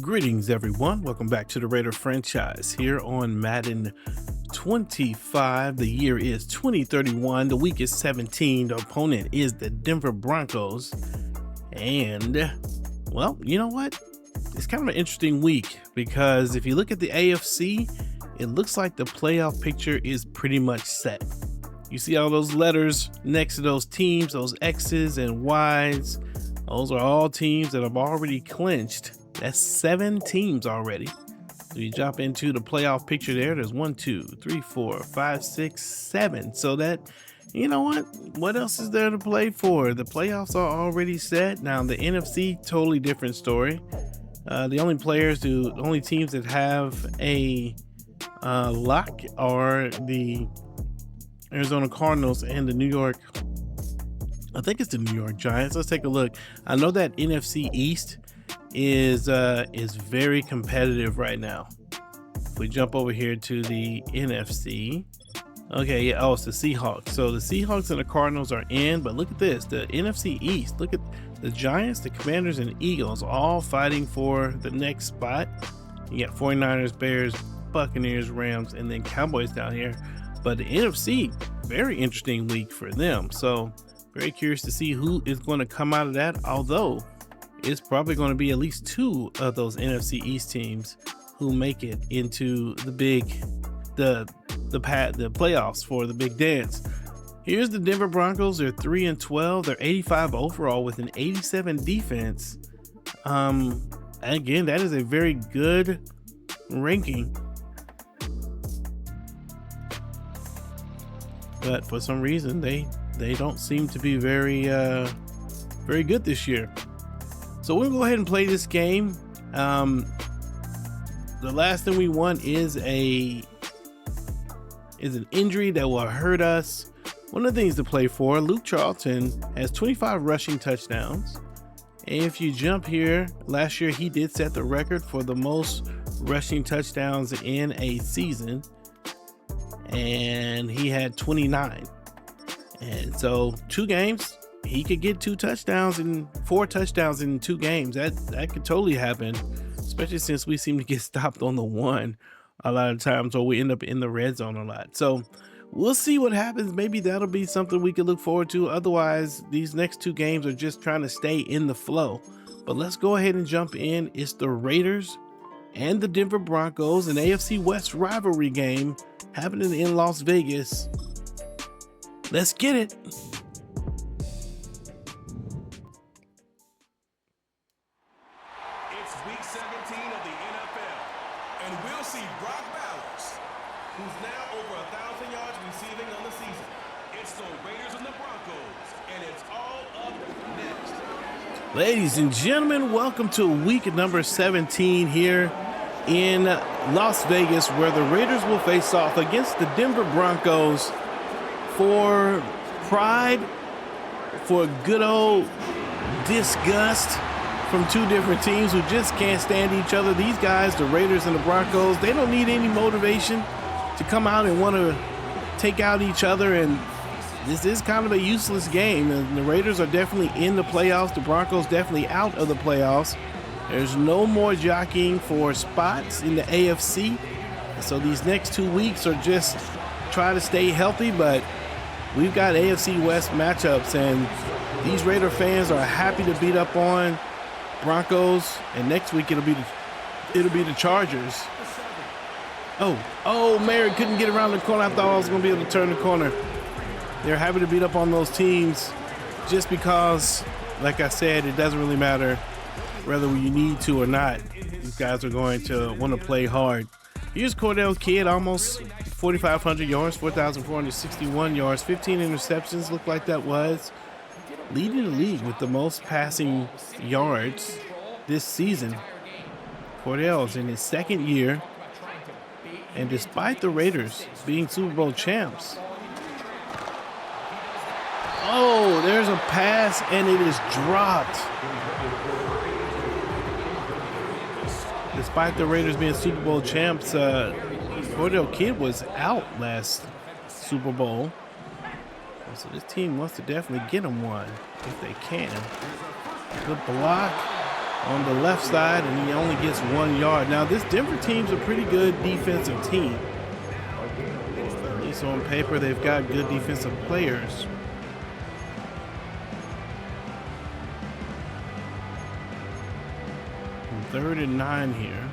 Greetings, everyone. Welcome back to the Raider franchise here on Madden 25. The year is 2031. The week is 17. The opponent is the Denver Broncos. And, well, you know what? It's kind of an interesting week because if you look at the AFC, it looks like the playoff picture is pretty much set. You see all those letters next to those teams, those X's and Y's. Those are all teams that have already clinched. That's 7 teams already. So you jump into the playoff picture there. There's 1, 2, 3, 4, 5, 6, 7. So that, you know what else is there to play for? The playoffs are already set. Now the NFC, totally different story. The only teams that have a lock are the Arizona Cardinals and the I think it's the New York Giants. Let's take a look. I know that NFC East is very competitive right now. If we jump over here to the NFC, okay, yeah, oh, it's the Seahawks. So the Seahawks and the Cardinals are in, but look at this, the NFC East. Look at the Giants, the Commanders, and Eagles all fighting for the next spot. You got 49ers, Bears, Buccaneers, Rams, and then Cowboys down here. But the NFC, very interesting week for them. So very curious to see who is going to come out of that, although it's probably going to be at least 2 of those NFC East teams who make it into the playoffs for the big dance. Here's the Denver Broncos. They're 3-12. They're 85 overall with an 87 defense. Again, that is a very good ranking. But for some reason, they don't seem to be very good this year. So we'll go ahead and play this game. The last thing we want is an injury that will hurt us. One of the things to play for, Luke Charlton has 25 rushing touchdowns. And if you jump here, last year he did set the record for the most rushing touchdowns in a season. And he had 29. And so 2 games, he could get 4 touchdowns in 2 games. That could totally happen, especially since we seem to get stopped on the 1 a lot of times, or we end up in the red zone a lot. So we'll see what happens. Maybe that'll be something we could look forward to. Otherwise, these next 2 games are just trying to stay in the flow. But let's go ahead and jump in. It's the Raiders and the Denver Broncos, an AFC West rivalry game happening in Las Vegas. Let's get it. It's week 17 of the NFL, and we'll see Brock Bowers, who's now over 1,000 yards receiving on the season. It's the Raiders and the Broncos, and it's all up next. Ladies and gentlemen, welcome to week number 17 here in Las Vegas, where the Raiders will face off against the Denver Broncos for pride, for good old disgust from 2 different teams who just can't stand each other. These guys, the Raiders and the Broncos, they don't need any motivation to come out and want to take out each other, and this is kind of a useless game. And the Raiders are definitely in the playoffs. The Broncos definitely out of the playoffs. There's no more jockeying for spots in the AFC. So these next 2 weeks are just try to stay healthy, but we've got AFC West matchups, and these Raider fans are happy to beat up on Broncos, and next week it'll be the Chargers. Oh, Merritt couldn't get around the corner. I thought I was going to be able to turn the corner. They're happy to beat up on those teams just because, like I said, it doesn't really matter whether you need to or not. These guys are going to want to play hard. Here's Cordell Kidd, almost 4,500 yards, 4,461 yards, 15 interceptions. Looked like that was leading the league with the most passing yards this season. Cordell's in his 2nd year, and despite the Raiders being Super Bowl champs, oh, there's a pass, and it is dropped. Despite the Raiders being Super Bowl champs, Cordell Kidd was out last Super Bowl. So this team wants to definitely get him one if they can. Good block. on the left side, and he only gets 1 yard. Now, this Denver team's a pretty good defensive team. At least on paper, they've got good defensive players. And 3rd and 9 here.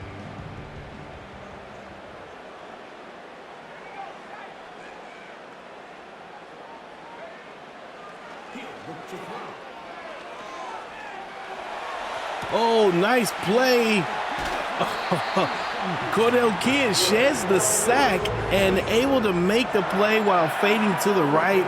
Oh, nice play. Cordell Kidd sheds the sack and able to make the play while fading to the right.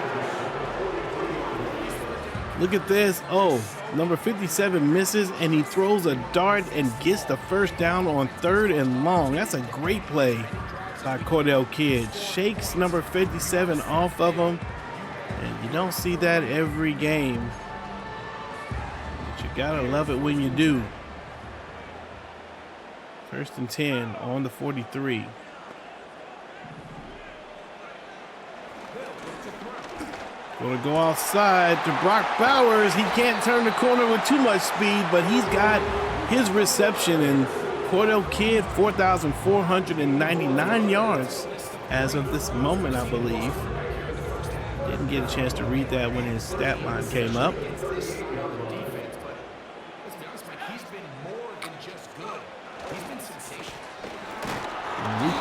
Look at this. Oh, number 57 misses, and he throws a dart and gets the first down on 3rd and long. That's a great play by Cordell Kidd. Shakes number 57 off of him, and you don't see that every game. You gotta love it when you do. 1st and 10 on the 43. Gonna go outside to Brock Bowers. He can't turn the corner with too much speed, but he's got his reception. And Cordell Kidd, 4,499 yards as of this moment, I believe. Didn't get a chance to read that when his stat line came up.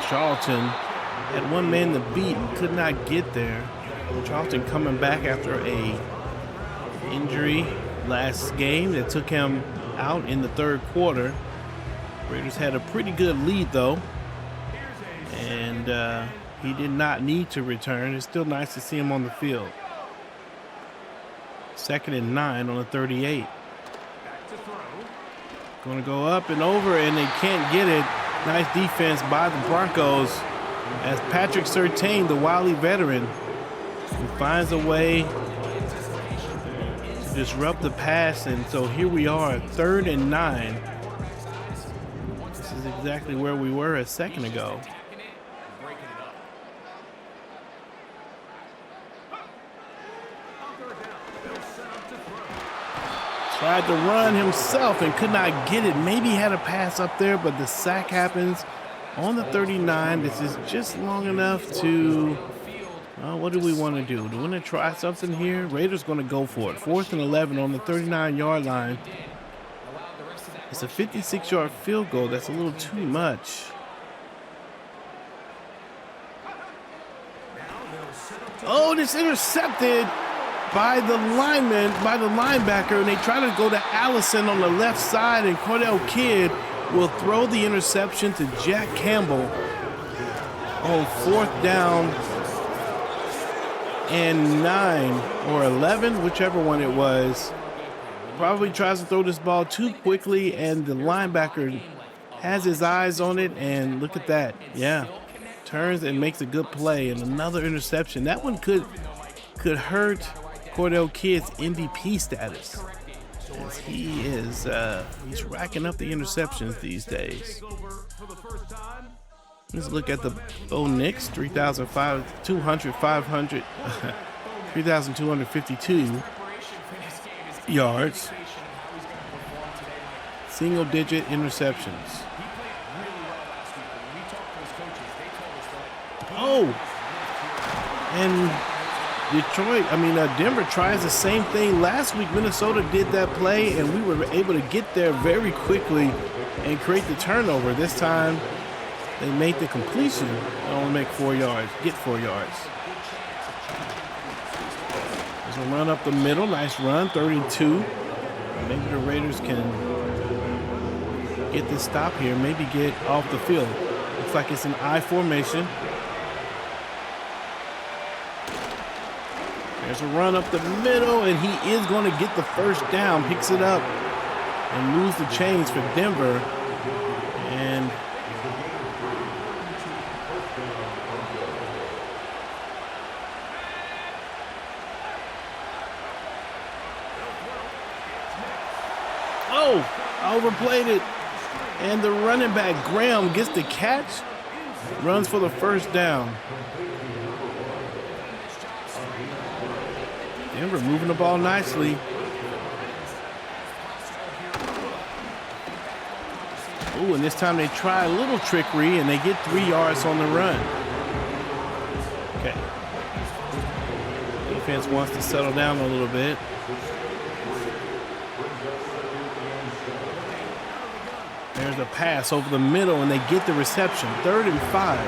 Charlton had one man to beat and could not get there. Charlton coming back after a injury last game that took him out in the 3rd quarter. Raiders had a pretty good lead though, and he did not need to return. It's still nice to see him on the field. 2nd and 9 on the 38. Going to go up and over, and they can't get it. Nice defense by the Broncos as Patrick Surtain, the wily veteran, who finds a way to disrupt the pass. And so here we are, 3rd and 9. This is exactly where we were a second ago. Tried to run himself and could not get it. Maybe had a pass up there, but the sack happens on the 39. This is just long enough to, what do we want to do? Do we want to try something here? Raiders going to go for it. 4th and 11 on the 39-yard line. It's a 56-yard field goal. That's a little too much. Oh, it's intercepted by the lineman, by the linebacker, and they try to go to Allison on the left side, and Cordell Kidd will throw the interception to Jack Campbell on 4th down and 9 or 11, whichever one it was. Probably tries to throw this ball too quickly, and the linebacker has his eyes on it, and look at that. Yeah, turns and makes a good play, and another interception. That one could hurt Cordell Kidd's MVP status, as he is he's racking up the interceptions these days. Let's look at the Knicks, 3,252 yards, single-digit interceptions. Oh, and Denver tries the same thing. Last week, Minnesota did that play, and we were able to get there very quickly and create the turnover. This time, they made the completion and only make 4 yards, get 4 yards. There's a run up the middle. Nice run, 32. Maybe the Raiders can get this stop here, maybe get off the field. Looks like it's an I formation. There's a run up the middle, and he is going to get the first down, picks it up, and moves the chains for Denver. And I overplayed it. And the running back, Graham, gets the catch, runs for the first down. Denver moving the ball nicely. Ooh, and this time they try a little trickery and they get 3 yards on the run. Okay. Defense wants to settle down a little bit. There's a pass over the middle and they get the reception. 3rd and 5.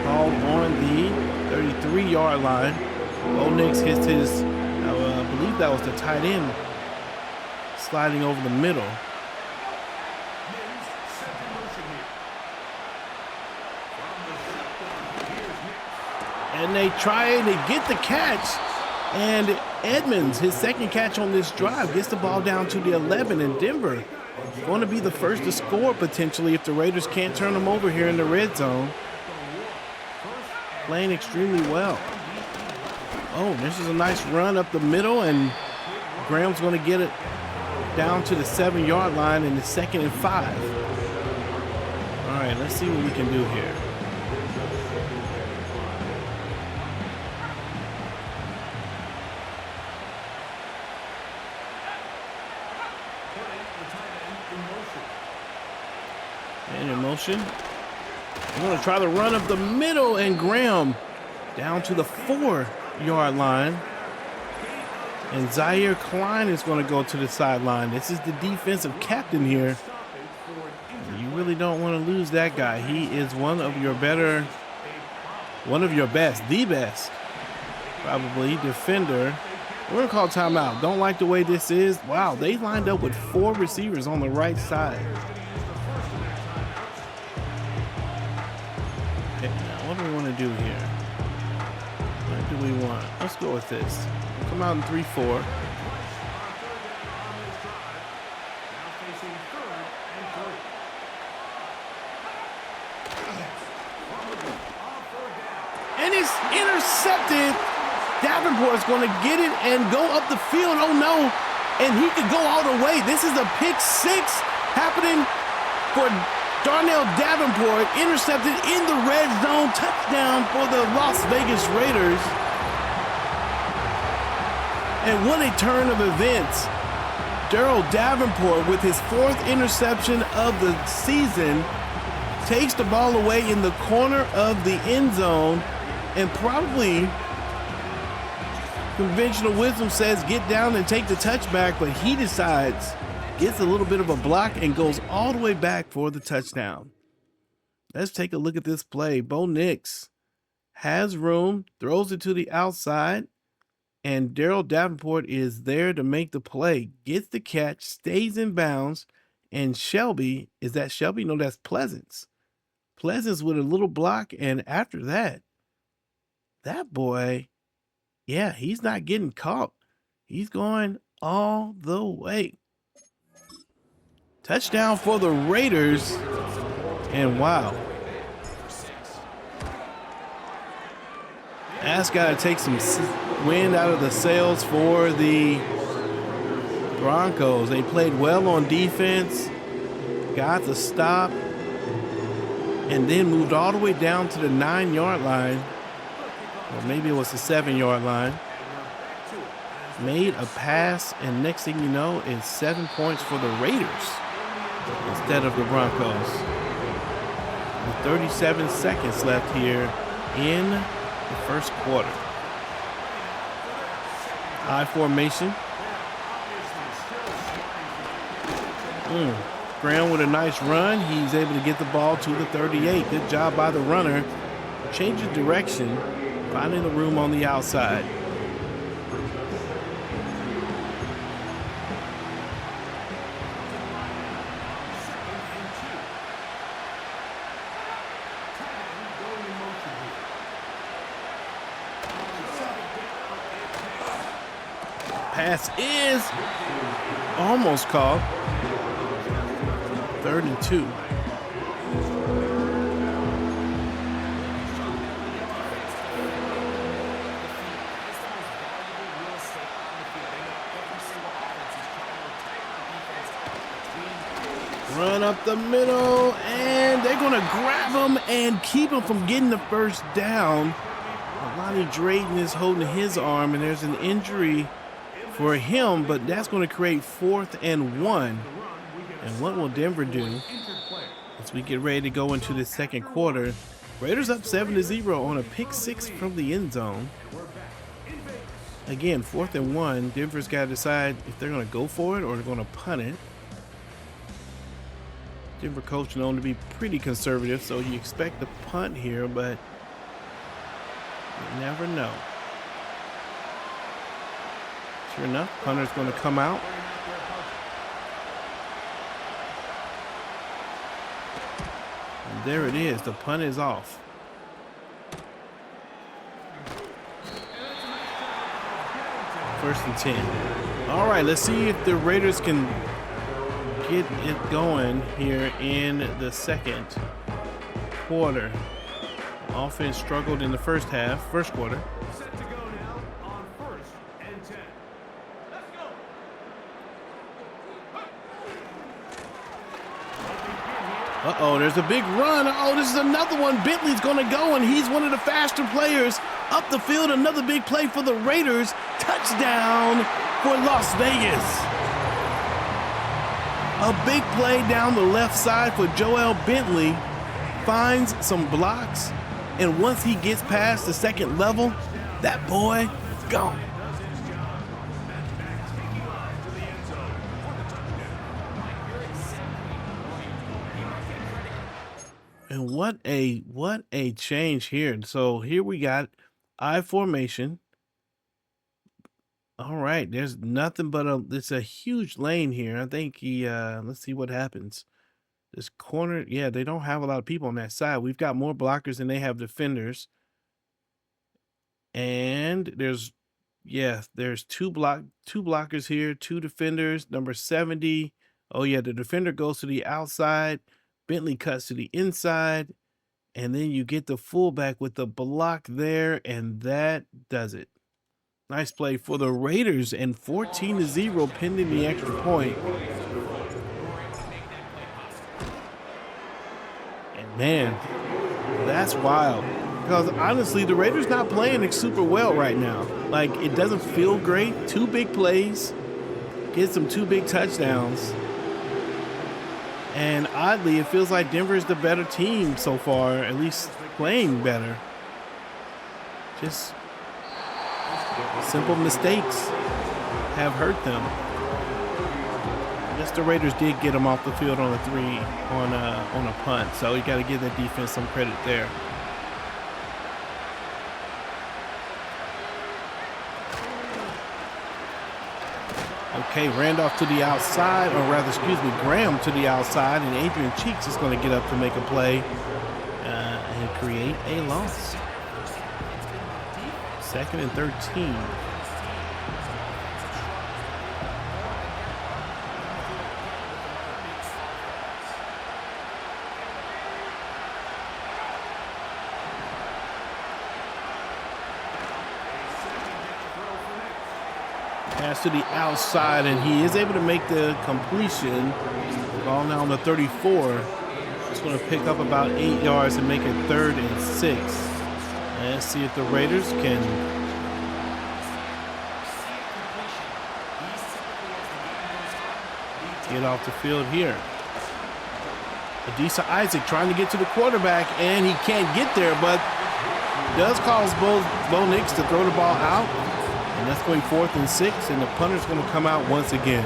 Ball on the 33-yard line. Bo Nix hits his, I believe that was the tight end, sliding over the middle. And they try and they get the catch. And Edmonds, his second catch on this drive, gets the ball down to the 11. And Denver going to be the first to score potentially if the Raiders can't turn them over here in the red zone. Playing extremely well. Oh, this is a nice run up the middle, and Graham's going to get it down to the 7-yard line in the 2nd and 5. All right, let's see what we can do here. And in motion. We're going to try to run up the middle, and Graham down to the 4-yard line. And Zaire Klein is going to go to the sideline. This is the defensive captain here. You really don't want to lose that guy. He is one of your best, the best, probably, defender. We're going to call timeout. Don't like the way this is. Wow, they lined up with 4 receivers on the right side. Okay, now what do we want to do here? What do we want? Let's go with this. Come out in 3-4. And it's intercepted. Davenport's going to get it and go up the field. Oh no. And he could go all the way. This is a pick 6 happening for Darnell Davenport. Intercepted in the red zone. Touchdown for the Las Vegas Raiders. And what a turn of events. Darrell Davenport, with his 4th interception of the season, takes the ball away in the corner of the end zone, and probably conventional wisdom says get down and take the touchback, but he decides, gets a little bit of a block and goes all the way back for the touchdown. Let's take a look at this play. Bo Nix has room, throws it to the outside, and Darrell Davenport is there to make the play. Gets the catch, stays in bounds, and Shelby, is that Shelby? No, that's Pleasance. Pleasance with a little block, and after that, that boy, yeah, he's not getting caught. He's going all the way. Touchdown for the Raiders, and wow. That's got to take some wind out of the sails for the Broncos. They played well on defense, got the stop, and then moved all the way down to the 9-yard line. Or maybe it was the 7-yard line. Made a pass, and next thing you know, it's 7 points for the Raiders instead of the Broncos. With 37 seconds left here in the first quarter. I formation. Graham with a nice run. He's able to get the ball to the 38. Good job by the runner. Changing direction, finding the room on the outside. Pass is almost caught. 3rd and 2. Run up the middle, and they're going to grab him and keep him from getting the first down. Lonnie Drayton is holding his arm, and there's an injury for him, but that's going to create 4th and 1. And what will Denver do as we get ready to go into the second quarter? Raiders up 7-0 on a pick six from the end zone. Again, 4th and 1. Denver's got to decide if they're going to go for it or they're going to punt it. Denver coach known to be pretty conservative, so you expect the punt here, but you never know. Sure enough, punter's going to come out. And there it is. The punt is off. First and 10. All right, let's see if the Raiders can get it going here in the second quarter. Offense struggled in the first quarter. Set to go now on 1st and 10. Let's go. Uh-oh, there's a big run. Oh, this is another one. Bentley's going to go, and he's one of the faster players up the field. Another big play for the Raiders. Touchdown for Las Vegas. A big play down the left side for Joel Bentley. Finds some blocks, and once he gets past the second level, that boy gone. And what a change here. So here we got I formation. All right, there's nothing but it's a huge lane here. I think let's see what happens. This corner, yeah, they don't have a lot of people on that side. We've got more blockers than they have defenders. And there's two blockers here, 2 defenders, number 70. Oh yeah, the defender goes to the outside. Bentley cuts to the inside, and then you get the fullback with the block there, and that does it. Nice play for the Raiders, and 14-0 pending the extra point. And man, that's wild. Because honestly, the Raiders not playing super well right now. Like, it doesn't feel great. 2 big plays, get some 2 big touchdowns. And oddly, it feels like Denver is the better team so far, at least playing better. Just simple mistakes have hurt them. I guess the Raiders did get them off the field on a 3 on a punt, so you got to give that defense some credit there. Okay, Randolph to the outside, or rather, Graham to the outside, and Adrian Cheeks is going to get up to make a play and create a loss. 2nd and 13. Pass to the outside, and he is able to make the completion. Ball now on the 34. It's going to pick up about 8 yards and make it 3rd and 6. And let's see if the Raiders can get off the field here. Adisa Isaac trying to get to the quarterback, and he can't get there, but does cause Bo Nix to throw the ball out. And that's going 4th and 6, and the punter's going to come out once again.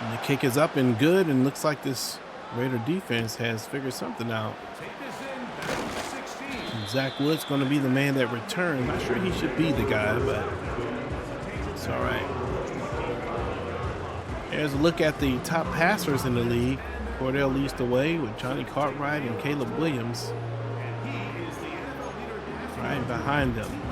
And the kick is up and good, and looks like this Raider defense has figured something out. Zach Wood's going to be the man that returned. Not sure he should be the guy, but it's all right. There's a look at the top passers in the league. Cordell leads the way with Johnny Cartwright and Caleb Williams right behind them.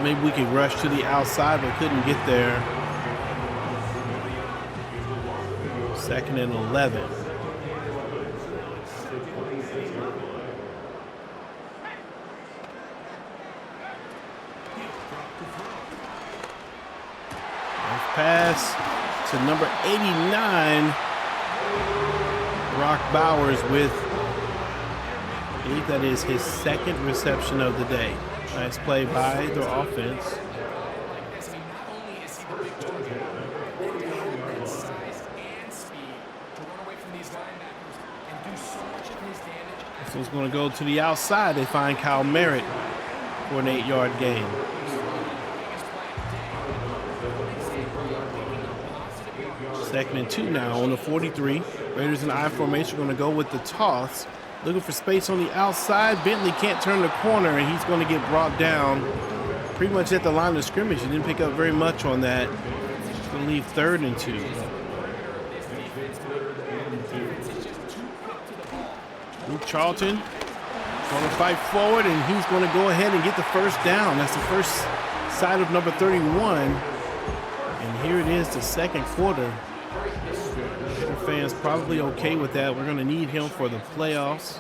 Maybe we could rush to the outside, but couldn't get there. 2nd and 11. pass to number 89, Brock Bowers, with, I believe that is his second reception of the day. Nice play by the offense. This one's going to go to the outside. They find Kyle Merritt for an 8-yard gain. Second and 2 now on the 43. Raiders in I formation are going to go with the toss. Looking for space on the outside. Bentley can't turn the corner, and he's going to get brought down pretty much at the line of scrimmage. He didn't pick up very much on that. He's going to leave 3rd and 2. Luke Charlton going to fight forward, and he's going to go ahead and get the first down. That's the first sight of number 31. And here it is, the second quarter. Raider fans probably okay with that. We're going to need him for the playoffs.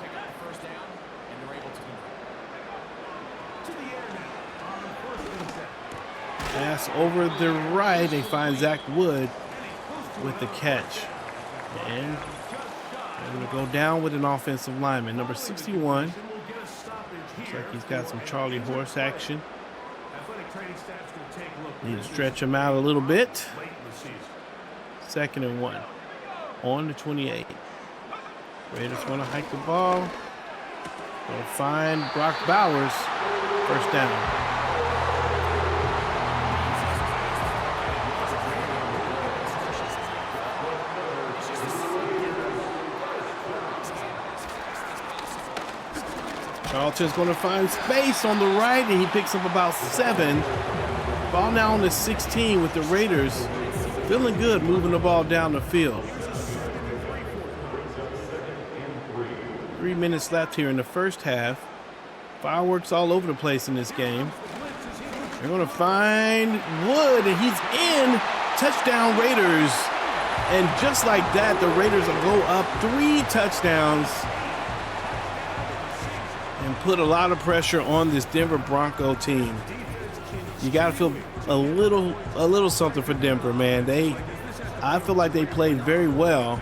Pass over the right. They find Zach Wood with the catch. And they're going to go down with an offensive lineman. Number 61. Looks like he's got some Charlie Horse action. Need to stretch him out a little bit. 2nd and 1 on the 28. Raiders want to hike the ball. They'll find Brock Bowers. First down. Charlton's going to find space on the right, and he picks up about 7. Ball now on the 16 with the Raiders feeling good moving the ball down the field. 3 minutes left here in the first half. Fireworks all over the place in this game. They're going to find Wood, and he's in. Touchdown Raiders. And just like that, the Raiders will go up 3 touchdowns and put a lot of pressure on this Denver Bronco team. You got to feel a little something for Denver, man. I feel like they played very well,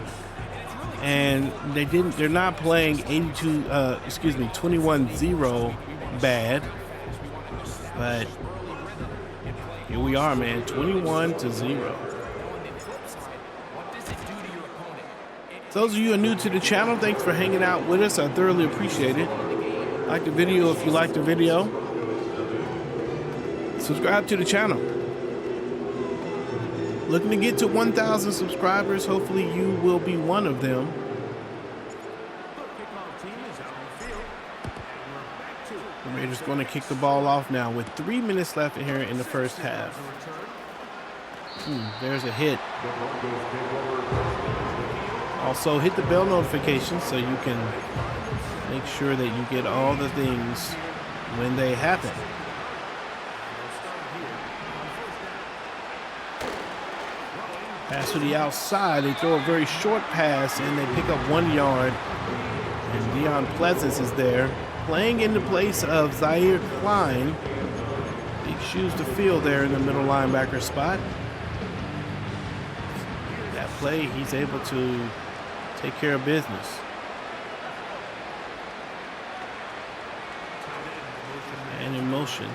and they're not playing 21-0 bad. But here we are, man, 21-0. Those of you who are new to the channel, thanks for hanging out with us. I thoroughly appreciate it. Like the video if you like the video. Subscribe to the channel. Looking to get to 1,000 subscribers. Hopefully you will be one of them. The Raiders going to kick the ball off now with 3 minutes left here in the first half. There's a hit. Also hit the bell notification so you can make sure that you get all the things when they happen. Pass to the outside. They throw a very short pass, and they pick up 1 yard. And Deion Pleasance is there, playing in the place of Zaire Klein. Big shoes to fill there in the middle linebacker spot. That play, he's able to take care of business. And in motion.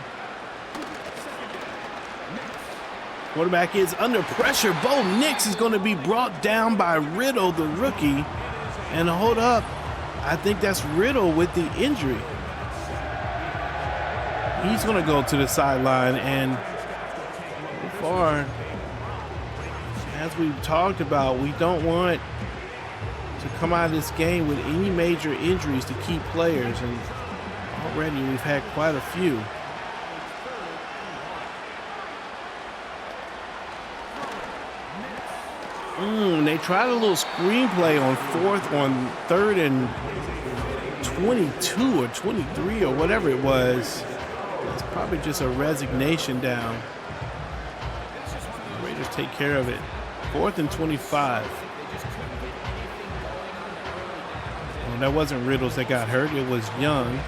Quarterback is under pressure. Bo Nix is going to be brought down by Riddle, the rookie. And hold up, I think that's Riddle with the injury. He's going to go to the sideline, and so far, as we've talked about, we don't want to come out of this game with any major injuries to key players, and already we've had quite a few. They tried a little screenplay on 3rd and 22 or 23 or whatever it was. It's probably just a resignation down. The Raiders take care of it. 4th and 25. Well, that wasn't Riddles that got hurt. It was Young.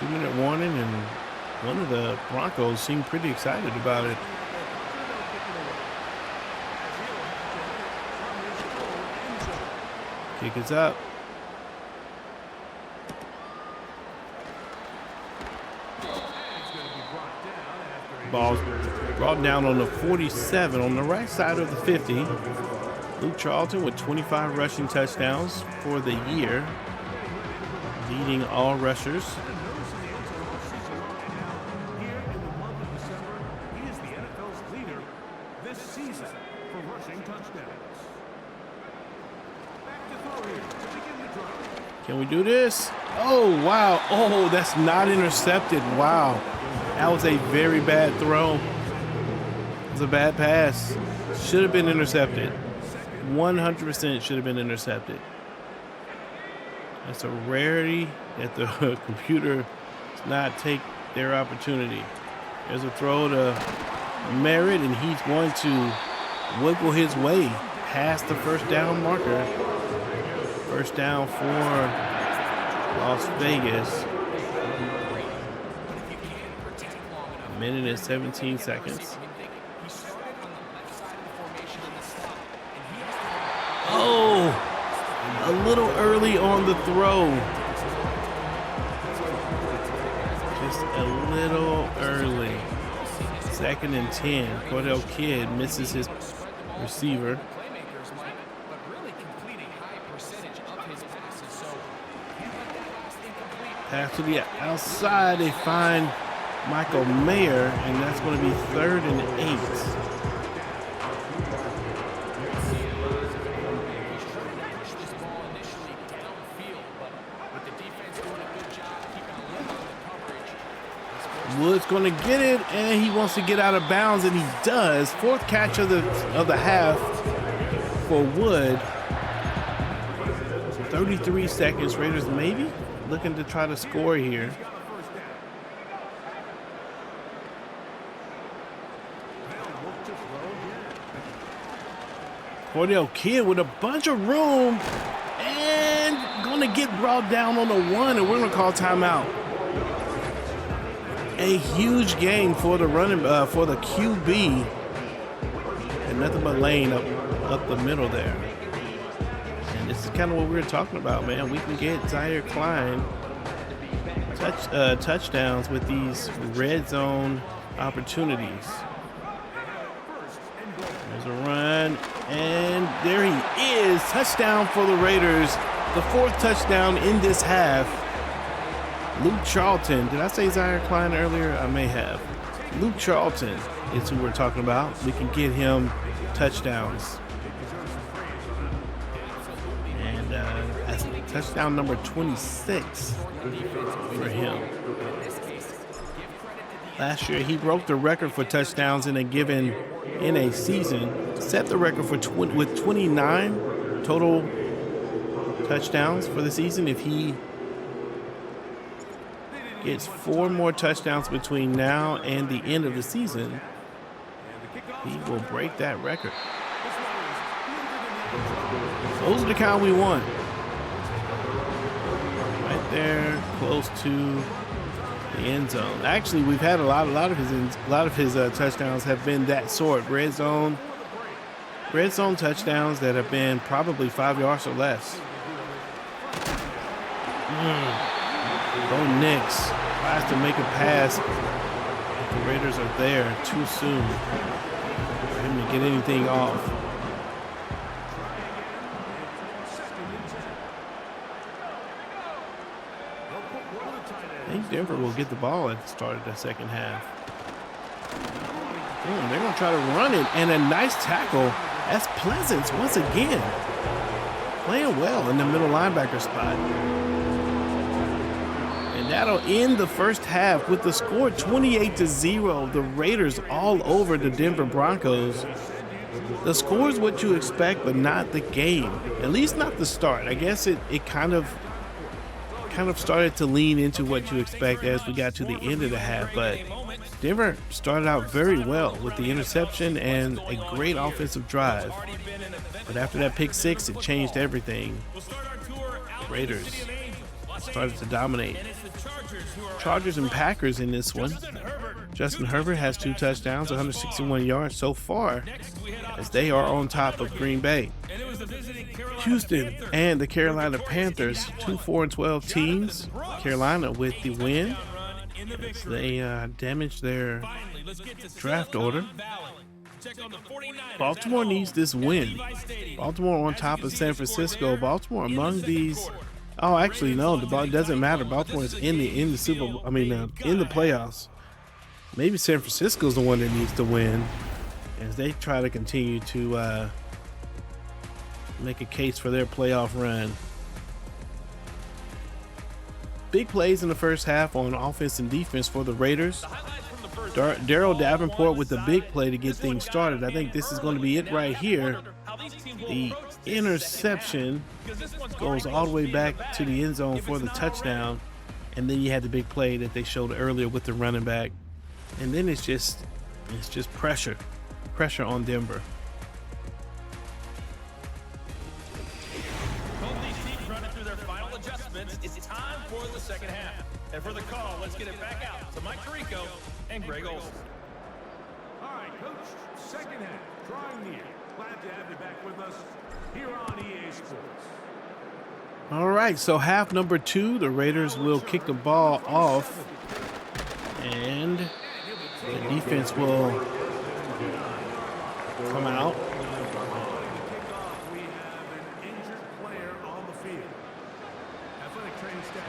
2-minute warning, and one of the Broncos seemed pretty excited about it. Kick is up. Ball's brought down on the 47 on the right side of the 50. Luke Charlton with 25 rushing touchdowns for the year, leading all rushers. He is the NFL's leader this season for rushing touchdowns. Back to throw here to begin the drive. Can we do this? Oh, wow. Oh, that's not intercepted. Wow. That was a very bad throw. It was a bad pass. Should have been intercepted. 100% should have been intercepted. That's a rarity that the computer does not take their opportunity. There's a throw to Merritt, and he's going to wiggle his way past the first down marker. First down for Las Vegas. A minute and 17 seconds. Oh, a little early on the throw. Just a little early. 2nd and 10. Cordell Kidd misses his receiver. Pass to the outside. They find Michael Mayer, and that's going to be 3rd and 8. Wood's going to get it, and he wants to get out of bounds, and he does. 4th catch of the half for Wood. 33 seconds. Raiders maybe looking to try to score here. Cordell Kidd with a bunch of room, and going to get brought down on the 1, and we're going to call timeout. A huge game for the for the QB, and nothing but lane up the middle there. And this is kind of what we were talking about, man. We can get Zaire Klein touchdowns with these red zone opportunities. There's a run, and there he is. Touchdown for the Raiders. The 4th touchdown in this half. Luke Charlton. Did I say Zaire Klein earlier? I may have. Luke Charlton is who we're talking about. We can get him touchdowns. And that's touchdown number 26 for him. Last year, he broke the record for touchdowns in a season. Set the record for with 29 total touchdowns for the season. If he gets 4 more touchdowns between now and the end of the season, he will break that record. Those are the kind we want. Right there, close to the end zone. Actually, we've had a lot of his touchdowns have been that sort. Red zone touchdowns that have been probably 5 yards or less. Bo Nix tries to make a pass. The Raiders are there too soon for him to get anything off. I think Denver will get the ball at the start of the second half. They're going to try to run it, and a nice tackle. That's Pleasance once again. Playing well in the middle linebacker spot. And that'll end the first half with the score 28-0. The Raiders all over the Denver Broncos. The score is what you expect, but not the game. At least not the start. I guess it kind of started to lean into what you expect as we got to the end of the half. But Denver started out very well with the interception and a great offensive drive. But after that pick six, it changed everything. Raiders started to dominate. Chargers and Packers in this one. Justin Herbert has 2 touchdowns, 161 yards so far, as they are on top of Green Bay. Houston and the Carolina Panthers, 2-4-12 teams. Carolina with the win, as they damaged their draft order. Baltimore needs this win. Baltimore on top of San Francisco. Baltimore among these. Oh, actually, no. It doesn't matter. Baltimore is in the playoffs. Maybe San Francisco's the one that needs to win, as they try to continue to make a case for their playoff run. Big plays in the first half on offense and defense for the Raiders. Darrell Davenport with the big play to get things started. I think this is going to be it right here. The interception goes all the way back to the end zone for the touchdown, and then you had the big play that they showed earlier with the running back, and then it's just pressure on Denver. Both these teams running through their final adjustments. It's time for the second half. And for the call, let's get it back out to Mike Tirico and Greg Olson. All right, Coach, second half, drawing near. Glad to have you back with us here on EA Sports. All right, so half number 2, the Raiders will kick the ball off, and the defense will come out.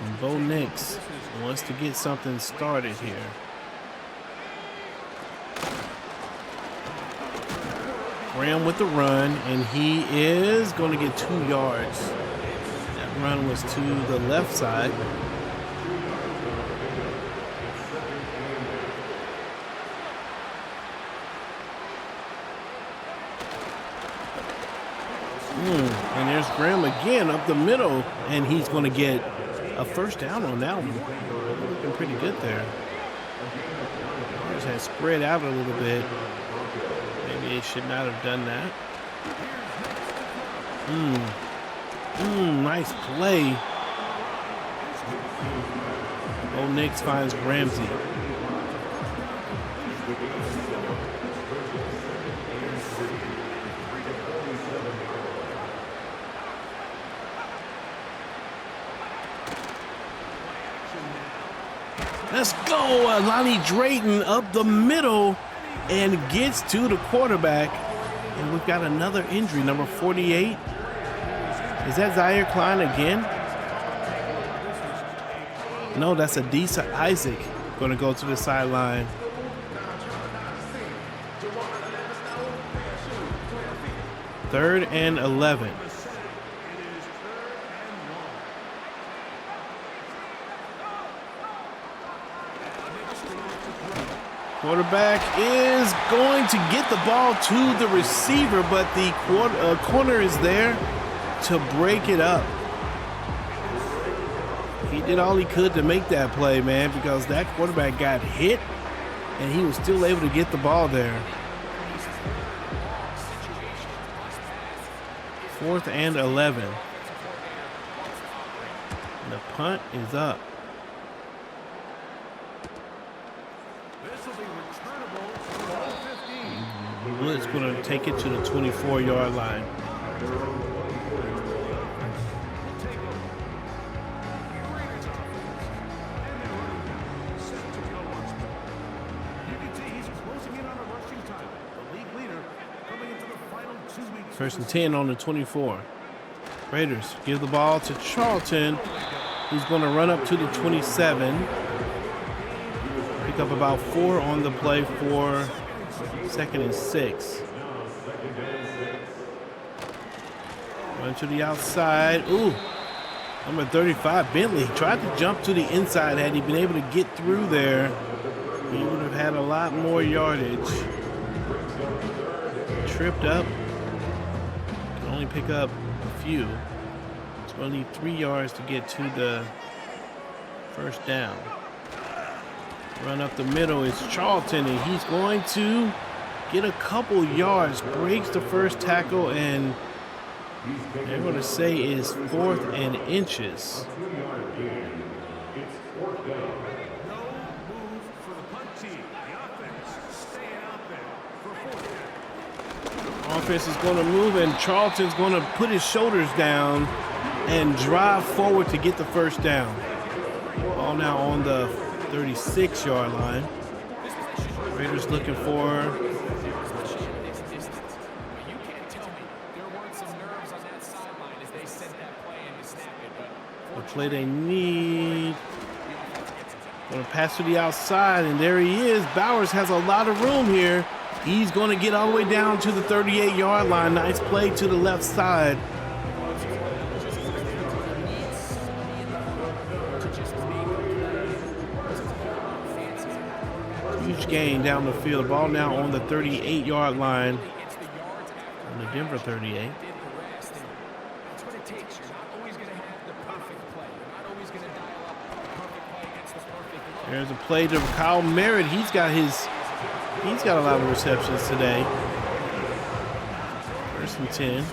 And Bo Nix wants to get something started here. Graham with the run, and he is going to get 2 yards. That run was to the left side. And there's Graham again up the middle, and he's going to get a first down on that one. Looking pretty good there. Just had spread out a little bit. Maybe they should not have done that. Nice play. Bo Nix finds Ramsey. Let's go. Lonnie Drayton up the middle and gets to the quarterback. And we've got another injury, number 48. Is that Zaire Klein again? No, that's Adisa Isaac going to go to the sideline. Third and 11. Quarterback is going to get the ball to the receiver, but the corner is there to break it up. He did all he could to make that play, man, because that quarterback got hit, and he was still able to get the ball there. 4th and 11. And the punt is up. Blitz going to take it to the 24-yard line. First and 10 on the 24. Raiders give the ball to Charlton, who's going to run up to the 27. Pick up about 4 on the play for 2nd and 6. Run to the outside. Ooh, number 35, Bentley, tried to jump to the inside. Had he been able to get through there, he would have had a lot more yardage. Tripped up. Can only pick up a few. It's going to need 3 yards to get to the first down. Run up the middle is Charlton, and he's going to get a couple yards. Breaks the first tackle, and They're going to say is 4th and inches. Offense is going to move, and Charlton's going to put his shoulders down and drive forward to get the first down. Ball now on the 36-yard line. Raiders looking for. The play they need. Going to pass to the outside, and there he is. Bowers has a lot of room here. He's going to get all the way down to the 38-yard line. Nice play to the left side. Huge gain down the field. Ball now on the 38-yard line. On the Denver 38. There's a play to Kyle Merritt. He's got a lot of receptions today. 1st and 10.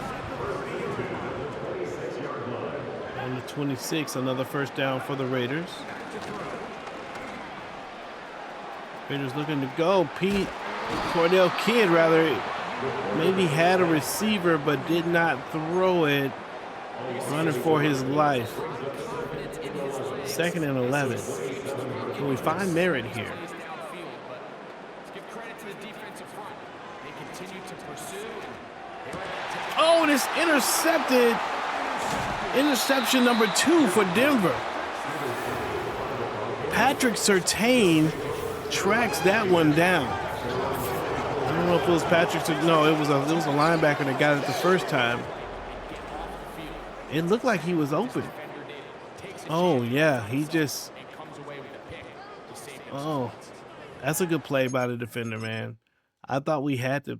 On the 26, another first down for the Raiders. Raiders looking to go. Cordell Kidd, rather, maybe had a receiver but did not throw it. Running for his life. 2nd and 11. Can we find Merritt here? Oh, and it's intercepted. Interception number 2 for Denver. Patrick Surtain tracks that one down. I don't know if it was Patrick. No, it was a linebacker that got it the first time. It looked like he was open. Oh yeah, he just. Oh, that's a good play by the defender, man. I thought we had to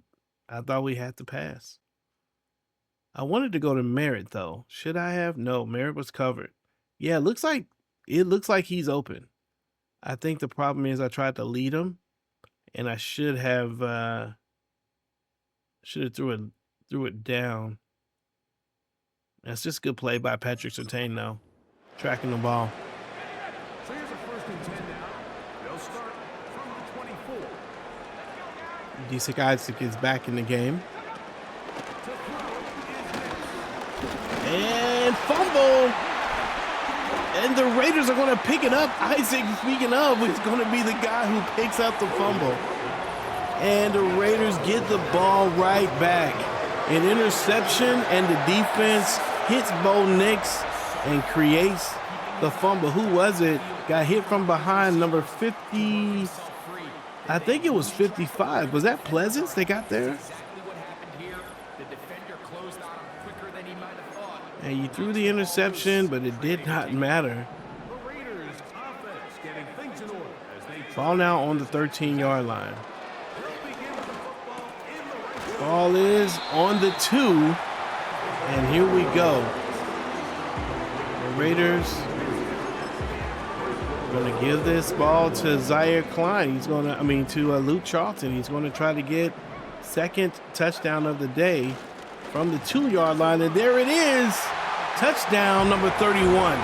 pass. I wanted to go to Merritt though. Should I have? No, Merritt was covered. Yeah, it looks like he's open. I think the problem is I tried to lead him, and I should have threw it down. That's just a good play by Patrick Surtain though, tracking the ball. So here's a 1st and 10 now. They'll start from the 24. D'Sick Isaac is back in the game. And fumble. And the Raiders are going to pick it up. Isaac, speaking of, is going to be the guy who picks up the fumble. And the Raiders get the ball right back. An interception, and the defense hits Bo Nix and creates the fumble. Who was it? Got hit from behind, number 50. I think it was 55. Was that Pleasance they got there? And you threw the interception, but it did not matter. Ball now on the 13-yard line. Ball is on the 2, and here we go. The Raiders are going to give this ball to Zaire Klein. He's going to Luke Charlton. He's going to try to get 2nd touchdown of the day from the 2-yard line, and there it is. Touchdown number 31.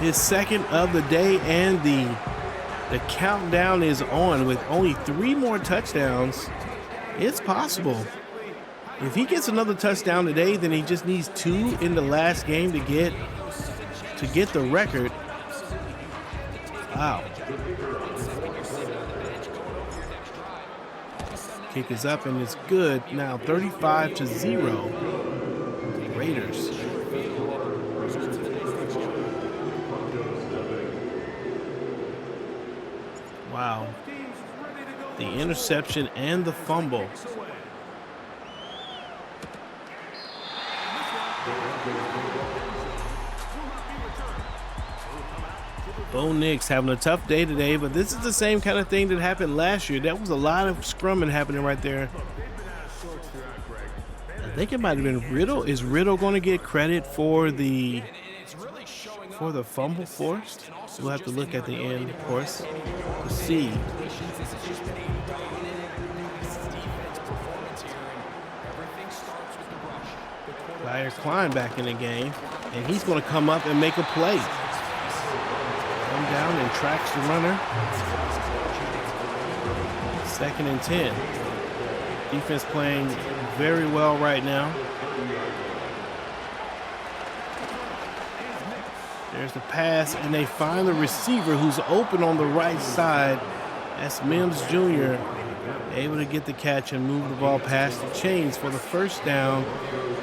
His 2nd of the day, and the countdown is on with only 3 more touchdowns. It's possible. If he gets another touchdown today, then he just needs 2 in the last game to get the record. Wow. Kick is up and it's good. Now 35-0. Raiders. Wow. The interception and the fumble. Bo Nix having a tough day today, but this is the same kind of thing that happened last year. That was a lot of scrumming happening right there. I think it might have been Riddle. Is Riddle going to get credit for the fumble forced? We'll have to look at the end, of course, to see. Tyler Klein back in the game, and he's going to come up and make a play. Come down and tracks the runner. 2nd and 10. Defense playing very well right now. There's the pass, and they find the receiver who's open on the right side. That's Mims Jr. able to get the catch and move the ball past the chains for the first down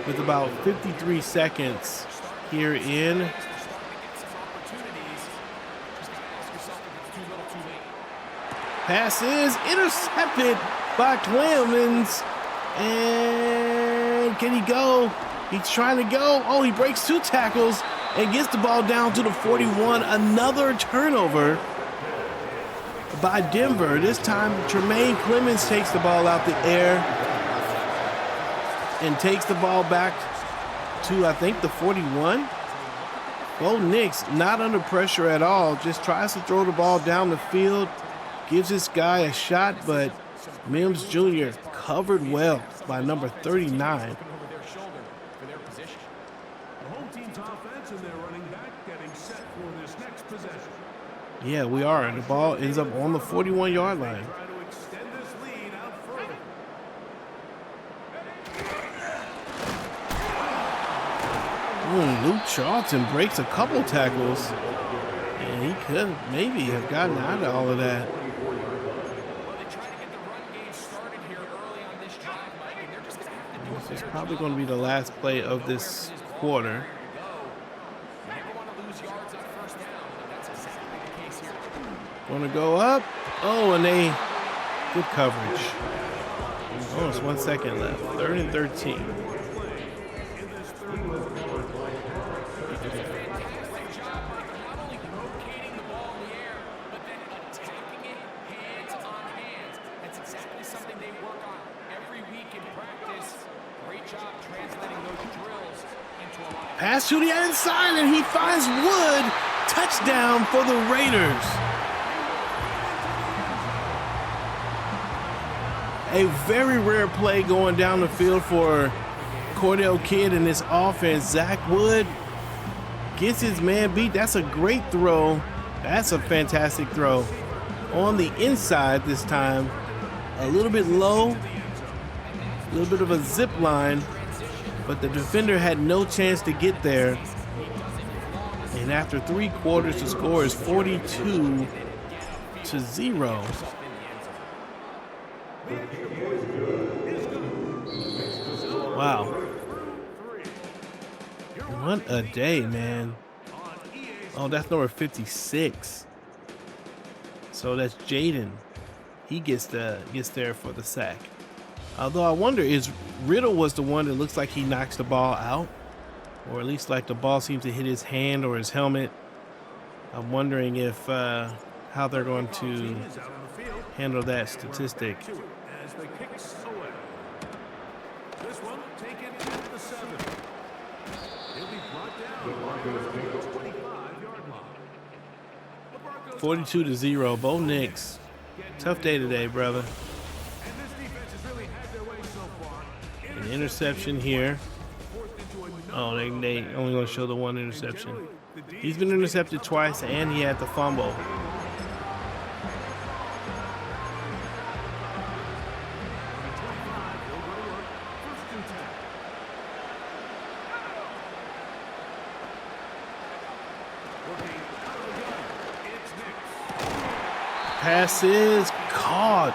with about 53 seconds here in. Pass is intercepted by Clemens. And can he go? He's trying to go. Oh, he breaks 2 tackles and gets the ball down to the 41. Another turnover by Denver. This time, Tremaine Clemens takes the ball out the air and takes the ball back to, I think, the 41. Bo Nix not under pressure at all. Just tries to throw the ball down the field. Gives this guy a shot, but Mims Jr. covered well by number 39. Yeah, we are. And the ball ends up on the 41-yard line. Luke Charlton breaks a couple tackles. And he could maybe have gotten out of all of that. This is probably going to be the last play of this quarter. Going to go up. Oh, and they good coverage. Oh, it's 1 second left. 3rd and 13. Pass to the inside, and he finds Wood. Touchdown for the Raiders. A very rare play going down the field for Cordell Kidd in this offense. Zach Wood gets his man beat. That's a great throw. That's a fantastic throw. On the inside this time. A little bit low. A little bit of a zip line. But the defender had no chance to get there. And after 3 quarters, the score is 42-0. Wow. What a day, man. Oh, that's number 56. So that's Jaden. He gets there for the sack. Although I wonder, is Riddle was the one that looks like he knocks the ball out? Or at least like the ball seems to hit his hand or his helmet. I'm wondering if how they're going to handle that statistic. This one taken at the 7. He'll be brought down at the 25-yard line. 42-0. Bo Nix. Tough day today, brother. An interception here. Oh, they only going to show the 1 interception. He's been intercepted twice, and he had the fumble. Pass is caught.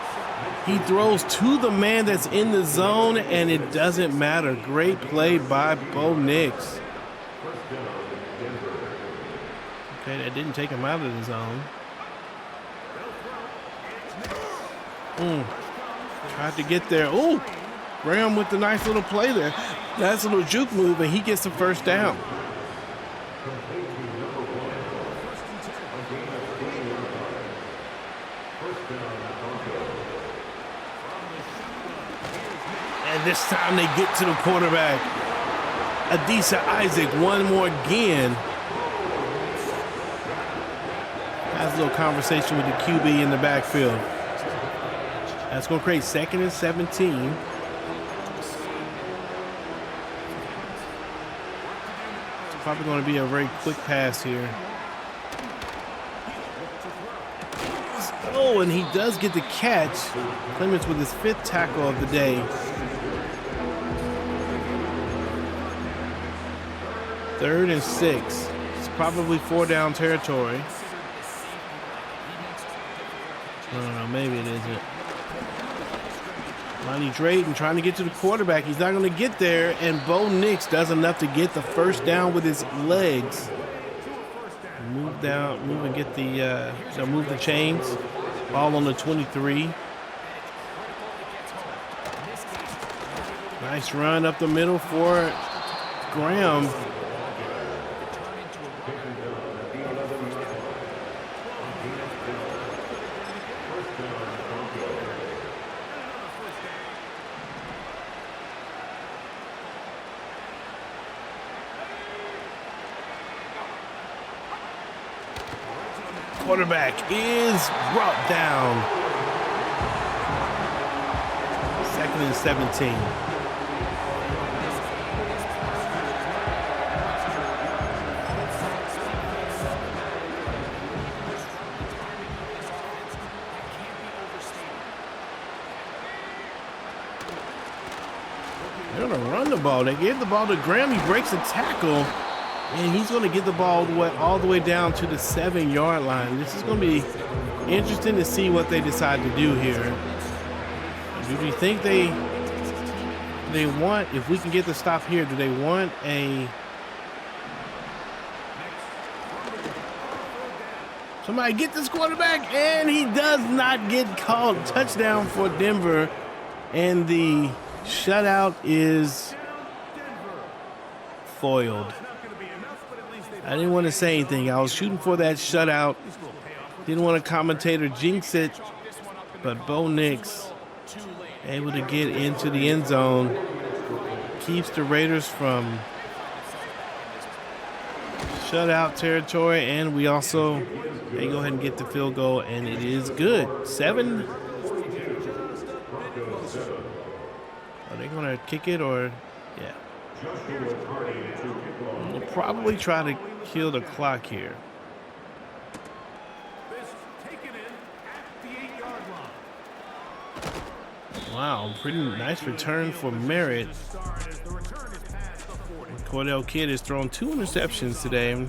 He throws to the man that's in the zone, and it doesn't matter. Great play by Bo Nix. Okay, that didn't take him out of the zone. Tried to get there. Oh, Graham with the nice little play there. Nice little juke move, and he gets the first down. And this time they get to the quarterback. Adisa Isaac, one more again. Has a little conversation with the QB in the backfield. That's going to create 2nd and 17. Probably going to be a very quick pass here. Oh, and he does get the catch. Clemens with his 5th tackle of the day. 3rd and 6. It's probably 4-down territory. I don't know, maybe it isn't. Lonnie Drayton trying to get to the quarterback. He's not going to get there, and Bo Nix does enough to get the first down with his legs. Move down, move and get the, move the chains. Ball on the 23. Nice run up the middle for Graham. Quarterback is brought down. 2nd and 17. They're going to run the ball. They gave the ball to Graham. He breaks a tackle. And he's going to get the ball all the way down to the 7-yard line. This is going to be interesting to see what they decide to do here. Do you think they want, if we can get the stop here, do they want a... Somebody get this quarterback, and he does not get called. Touchdown for Denver, and the shutout is foiled. I didn't want to say anything. I was shooting for that shutout. Didn't want a commentator jinx it, but Bo Nix able to get into the end zone. Keeps the Raiders from shutout territory, and we also, they go ahead and get the field goal, and it is good. 7. Are they going to kick it or, yeah. We'll probably try to kill the clock here. Wow, pretty nice return for Merritt. Cordell Kidd has thrown 2 interceptions today.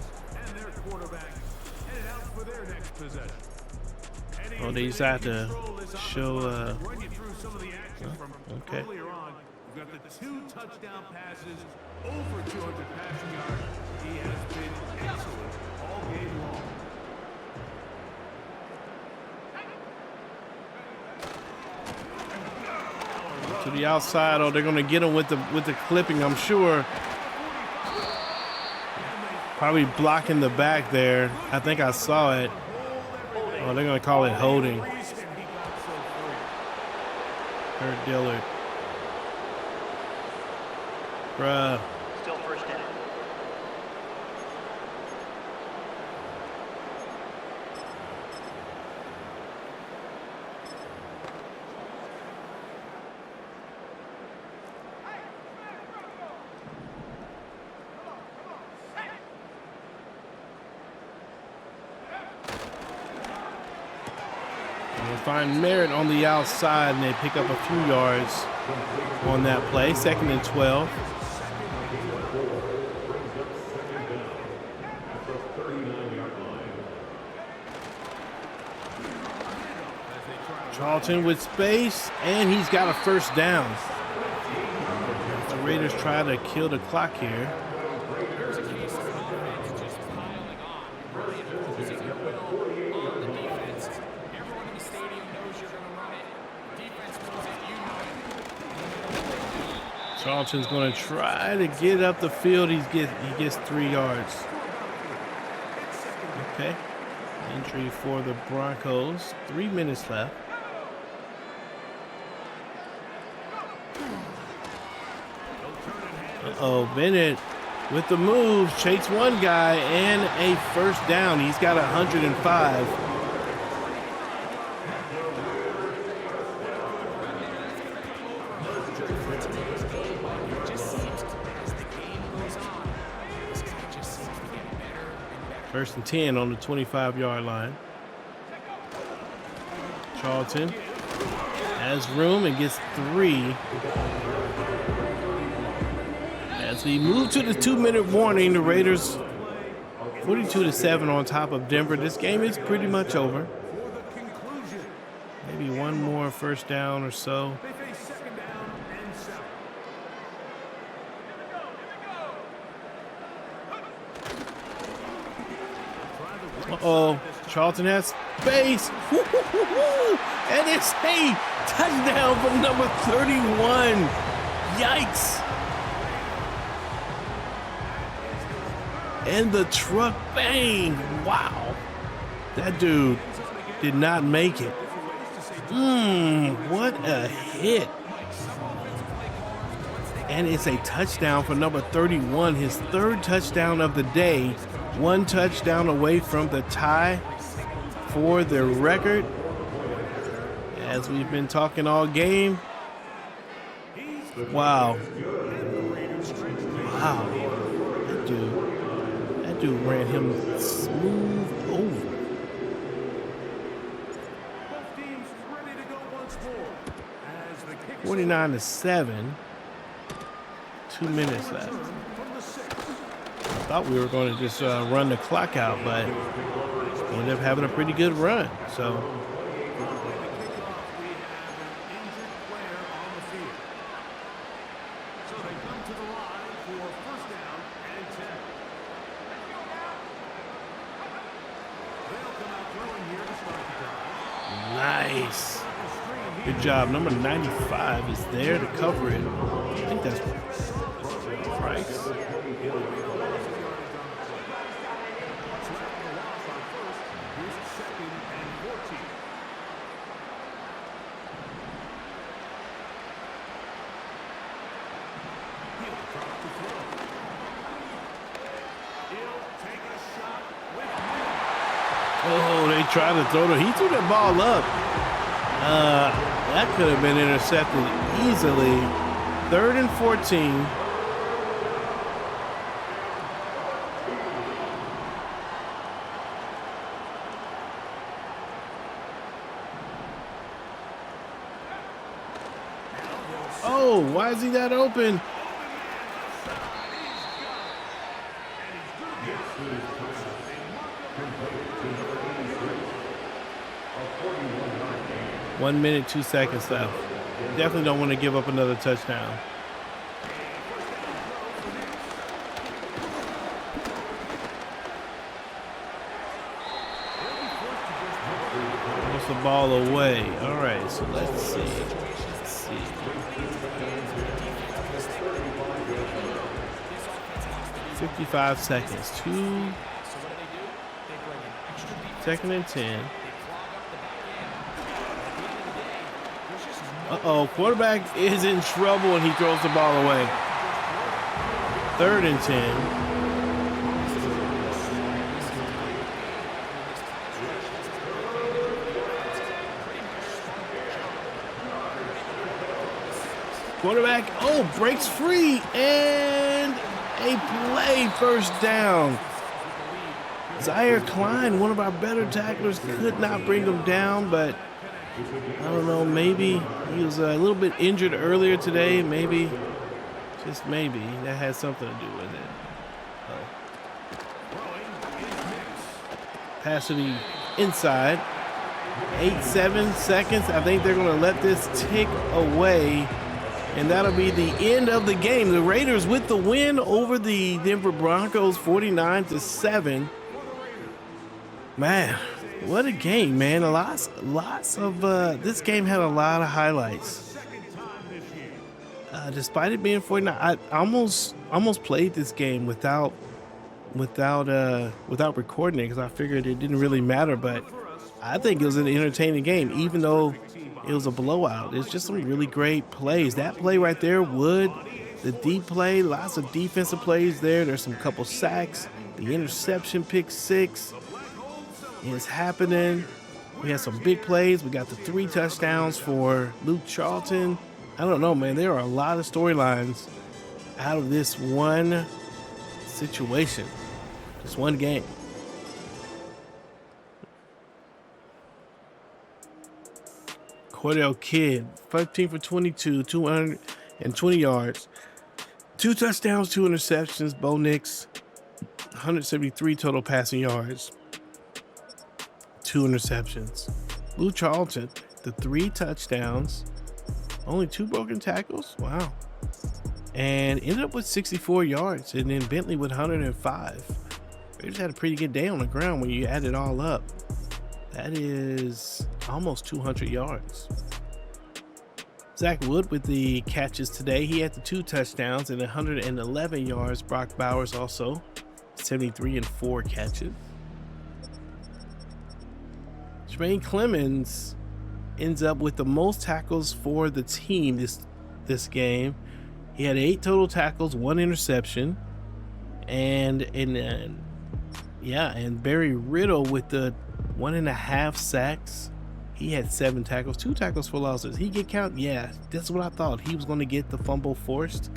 Oh, they decide to show. Okay. We've got the 2 touchdown passes, over 200 passing yards. He has been excellent all game long. To the outside, they're going to get him with the clipping, I'm sure. Probably blocking the back there. I think I saw it. Oh, they're going to call it holding. Kurt Dillard. Bruh. Still first down. We'll find Merritt on the outside, and they pick up a few yards on that play. 2nd and 12. Charlton with space, and he's got a first down. The Raiders try to kill the clock here. Charlton's going to try to get up the field. He gets 3 yards. Okay. Entry for the Broncos. 3 minutes left. Uh-oh, Bennett with the move, shakes one guy, and a first down. He's got 105. First and 10 on the 25-yard line. Charlton has room and gets 3. As we move to the 2-minute warning, the Raiders 42-7 on top of Denver. This game is pretty much over. Maybe one more first down or so. Uh-oh, Charlton has space. And it's a touchdown for number 31. Yikes. And the truck, bang. Wow. That dude did not make it. What a hit. And it's a touchdown for number 31, his 3rd touchdown of the day. 1 touchdown away from the tie for the record. As we've been talking all game. Wow. Wow. That dude ran him smooth over. 49-7. 2 minutes left. I thought we were going to just run the clock out, but we ended up having a pretty good run. So. Nice. Good job. Number 95 is there to cover it. I think that's Price. Oh, they tried to throw he threw that ball up. That could have been intercepted easily. 3rd and 14. Oh, why is he that open? One minute, 2 seconds left. Definitely don't want to give up another touchdown. Puts the ball away. All right, so let's see. 55 seconds. 2nd and 10. Uh-oh, quarterback is in trouble and he throws the ball away. 3rd and 10. Quarterback, breaks free and a play, first down. Zaire Klein, one of our better tacklers, could not bring him down, but I don't know, maybe he was a little bit injured earlier today. Maybe, just maybe, that had something to do with it. Pass to the inside. 8-7 seconds. I think they're going to let this tick away, and that'll be the end of the game. The Raiders with the win over the Denver Broncos, 49-7. Man, what a game, man. Lots of this game had a lot of highlights. Despite it being 49, I almost played this game without recording it because I figured it didn't really matter, but I think it was an entertaining game, even though it was a blowout. It's just some really great plays. That play right there, Wood, the deep play, lots of defensive plays there. There's some couple sacks, the interception, pick 6. It's happening. We had some big plays. We got the 3 touchdowns for Luke Charlton. I don't know, man. There are a lot of storylines out of this one situation, this one game. Cordell Kidd, 15 for 22, 220 yards, 2 touchdowns, 2 interceptions. Bo Nix, 173 total passing yards, 2 interceptions. Lou Charlton, the 3 touchdowns, only 2 broken tackles. Wow. And ended up with 64 yards. And then Bentley with 105. Raiders had a pretty good day on the ground when you add it all up. That is almost 200 yards. Zach Wood with the catches today. He had the 2 touchdowns and 111 yards. Brock Bowers also 73 and 4 catches. Jermaine Clemens ends up with the most tackles for the team this game. He had 8 total tackles, 1 interception, and Barry Riddle with the 1.5 sacks. He had 7 tackles, 2 tackles for losses. He get count? Yeah, that's what I thought. He was going to get the fumble forced.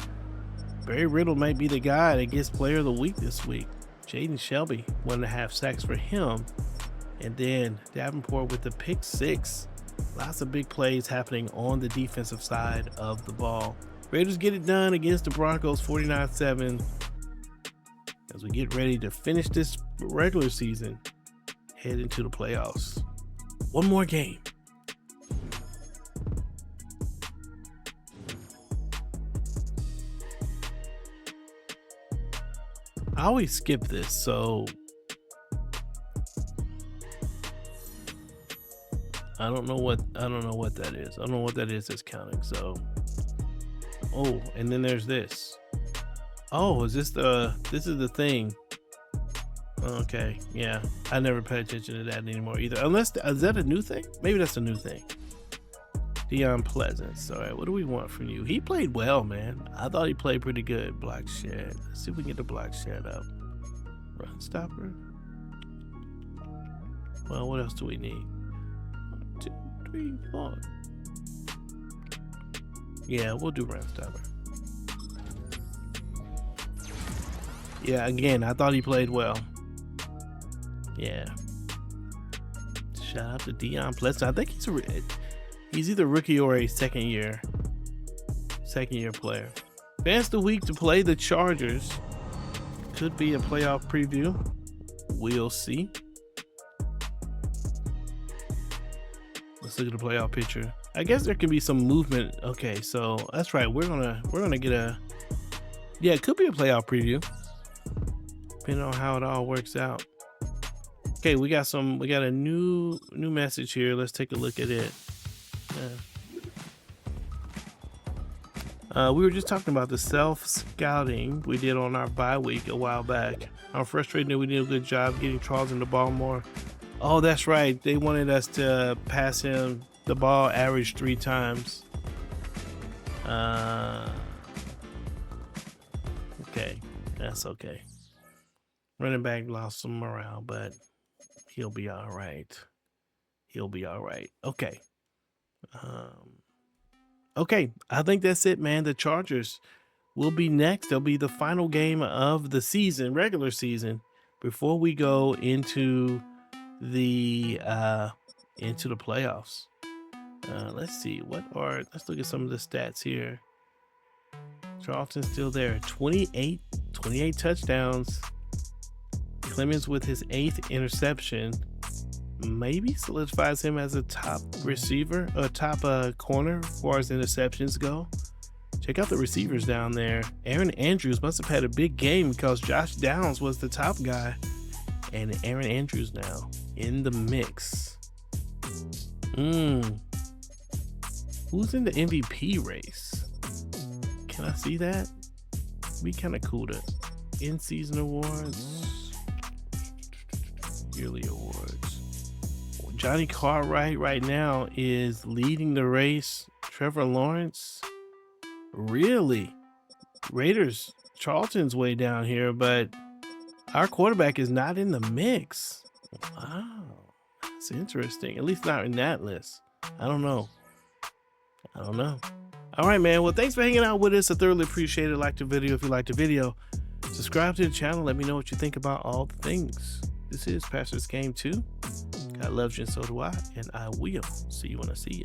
Barry Riddle might be the guy that gets player of the week this week. Jaden Shelby, 1.5 sacks for him. And then Davenport with the pick 6. Lots of big plays happening on the defensive side of the ball. Raiders get it done against the Broncos 49-7 as we get ready to finish this regular season, head into the playoffs. One more game. I always skip this, so I don't know what that is. I don't know what that is that's counting. So, oh, and then there's this. Oh, this is the thing. Okay, yeah, I never pay attention to that anymore either. Unless, is that a new thing? Maybe that's a new thing. Dion Pleasance. All right, what do we want from you? He played well, man. I thought he played pretty good. Block shed. Let's see if we can get the block shed up. Run stopper. Well, what else do we need? 1, 2, 3, 4. Yeah, we'll do run stopper. Yeah, again, I thought he played well. Yeah. Shout out to Dion Pleasance. I think he's either rookie or a second year player. Fans the week to play the Chargers. Could be a playoff preview. We'll see. Let's look at the playoff picture. I guess there can be some movement. Okay, so that's right. We're gonna get a, yeah, it could be a playoff preview, depending on how it all works out. Okay, we got a new message here. Let's take a look at it. We were just talking about the self-scouting we did on our bye week a while back. I'm frustrated that we did a good job getting Charles in the ball more. Oh, that's right. They wanted us to pass him the ball average 3 times. Okay, that's okay. Running back lost some morale, but he'll be all right. He'll be all right. Okay. Okay, I think that's it, man. The Chargers will be next. They'll be the final game of the season, regular season, before we go into the playoffs. Let's see, let's look at some of the stats here. Charlton's still there. 28 touchdowns. Clemens with his 8th interception maybe solidifies him as a top receiver, a top corner as far as interceptions go. Check out the receivers down there. Aaron Andrews must have had a big game because Josh Downs was the top guy, and Aaron Andrews now in the mix. Who's in the MVP race? Can I see that? It'd be kind of cool to in-season awards, yearly awards. Johnny Cartwright right now is leading the race. Trevor Lawrence, really? Raiders, Charlton's way down here, but our quarterback is not in the mix. Wow, that's interesting. At least not in that list. I don't know. All right, man. Well, thanks for hanging out with us. I thoroughly appreciate it. Like the video if you liked the video. Subscribe to the channel. Let me know what you think about all the things. This is Pastor's Game 2. God loves you and so do I. And I will see you when I see you.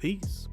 Peace.